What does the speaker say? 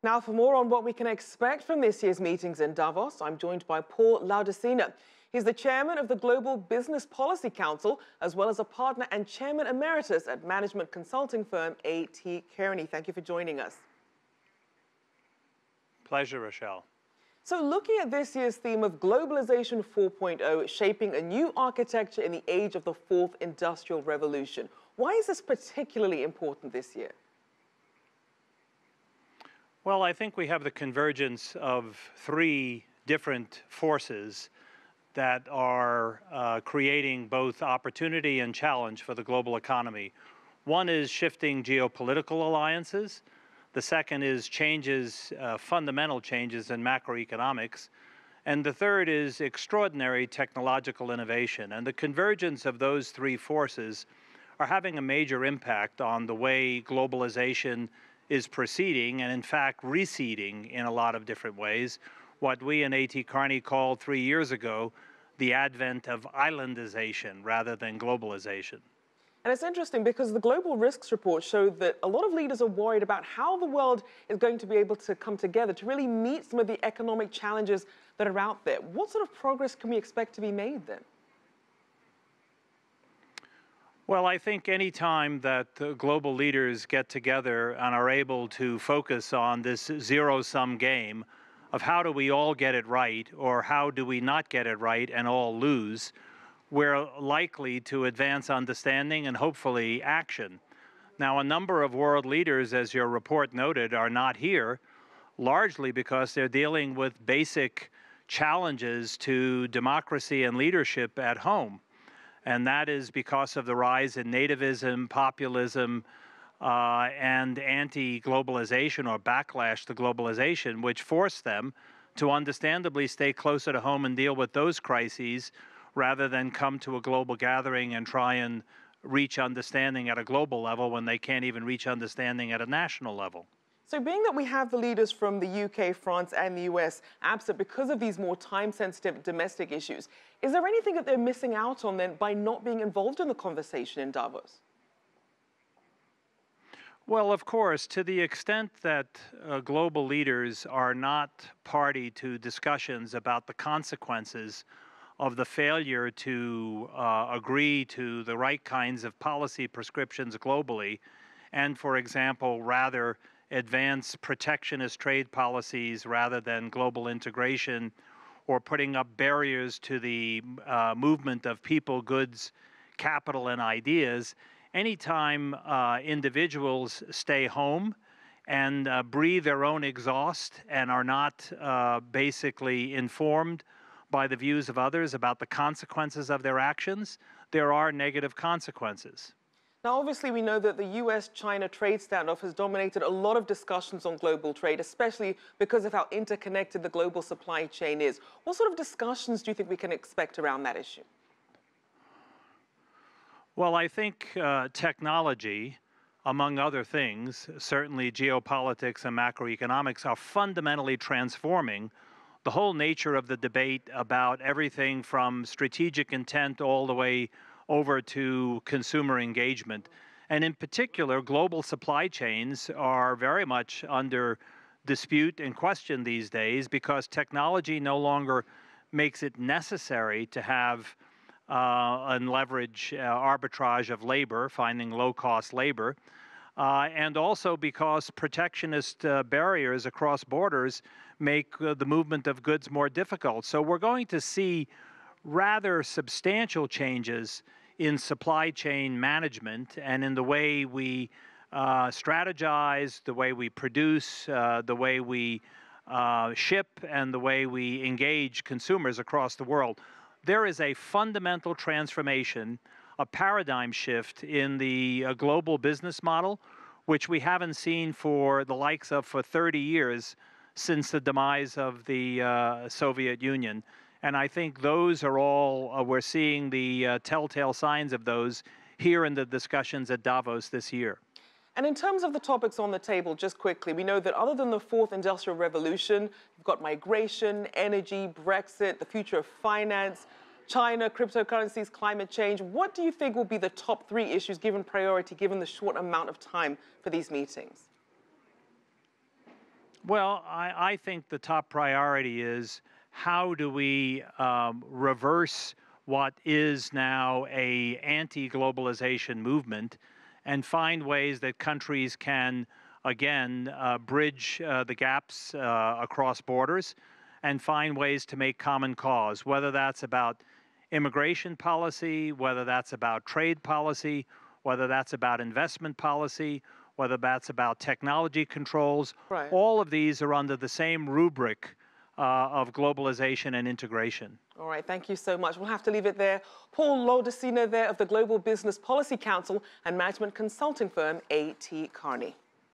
Now, for more on what we can expect from this year's meetings in Davos, I'm joined by Paul Laudicina. He's the chairman of the Global Business Policy Council, as well as a partner and chairman emeritus at management consulting firm A.T. Kearney. Thank you for joining us. Pleasure, Rachelle. So looking at this year's theme of globalization 4.0, shaping a new architecture in the age of the fourth industrial revolution, why is this particularly important this year? Well, I think we have the convergence of three different forces that are creating both opportunity and challenge for the global economy. One is shifting geopolitical alliances. The second is fundamental changes in macroeconomics. And the third is extraordinary technological innovation. And the convergence of those three forces are having a major impact on the way globalization is proceeding and, in fact, receding in a lot of different ways. What we in A.T. Kearney called 3 years ago the advent of islandization rather than globalization. And it's interesting because the Global Risks Report showed that a lot of leaders are worried about how the world is going to be able to come together to really meet some of the economic challenges that are out there. What sort of progress can we expect to be made then? Well, I think any time that global leaders get together and are able to focus on this zero-sum game of how do we all get it right or how do we not get it right and all lose, we're likely to advance understanding and hopefully action. Now, a number of world leaders, as your report noted, are not here, largely because they're dealing with basic challenges to democracy and leadership at home. And that is because of the rise in nativism, populism, and anti-globalization or backlash to globalization, which forced them to understandably stay closer to home and deal with those crises rather than come to a global gathering and try and reach understanding at a global level when they can't even reach understanding at a national level. So being that we have the leaders from the UK, France, and the US absent because of these more time-sensitive domestic issues, is there anything that they're missing out on then by not being involved in the conversation in Davos? Well, of course, to the extent that global leaders are not party to discussions about the consequences of the failure to agree to the right kinds of policy prescriptions globally, and, for example, rather advance protectionist trade policies rather than global integration, or putting up barriers to the movement of people, goods, capital, and ideas. Anytime individuals stay home and breathe their own exhaust and are not basically informed by the views of others about the consequences of their actions, there are negative consequences. Now, obviously, we know that the US-China trade standoff has dominated a lot of discussions on global trade, especially because of how interconnected the global supply chain is. What sort of discussions do you think we can expect around that issue? Well, I think technology, among other things, certainly geopolitics and macroeconomics, are fundamentally transforming the whole nature of the debate about everything from strategic intent all the way over to consumer engagement. And in particular, global supply chains are very much under dispute and question these days because technology no longer makes it necessary to have and leverage arbitrage of labor, finding low-cost labor, and also because protectionist barriers across borders make the movement of goods more difficult. So we're going to see rather substantial changes in supply chain management and in the way we strategize, the way we produce, the way we ship, and the way we engage consumers across the world. There is a fundamental transformation, a paradigm shift in the global business model, which we haven't seen for the likes of for 30 years since the demise of the Soviet Union. And I think those are all, we're seeing the telltale signs of those here in the discussions at Davos this year. And in terms of the topics on the table, just quickly, we know that other than the fourth industrial revolution, you've got migration, energy, Brexit, the future of finance, China, cryptocurrencies, climate change. What do you think will be the top three issues given priority, given the short amount of time for these meetings? Well, I think the top priority is how do we reverse what is now a anti-globalization movement and find ways that countries can, again, bridge the gaps across borders and find ways to make common cause, whether that's about immigration policy, whether that's about trade policy, whether that's about investment policy, whether that's about technology controls. Right. All of these are under the same rubric of globalization and integration. All right, thank you so much. We'll have to leave it there. Paul Laudicina there of the Global Business Policy Council and management consulting firm A.T. Kearney.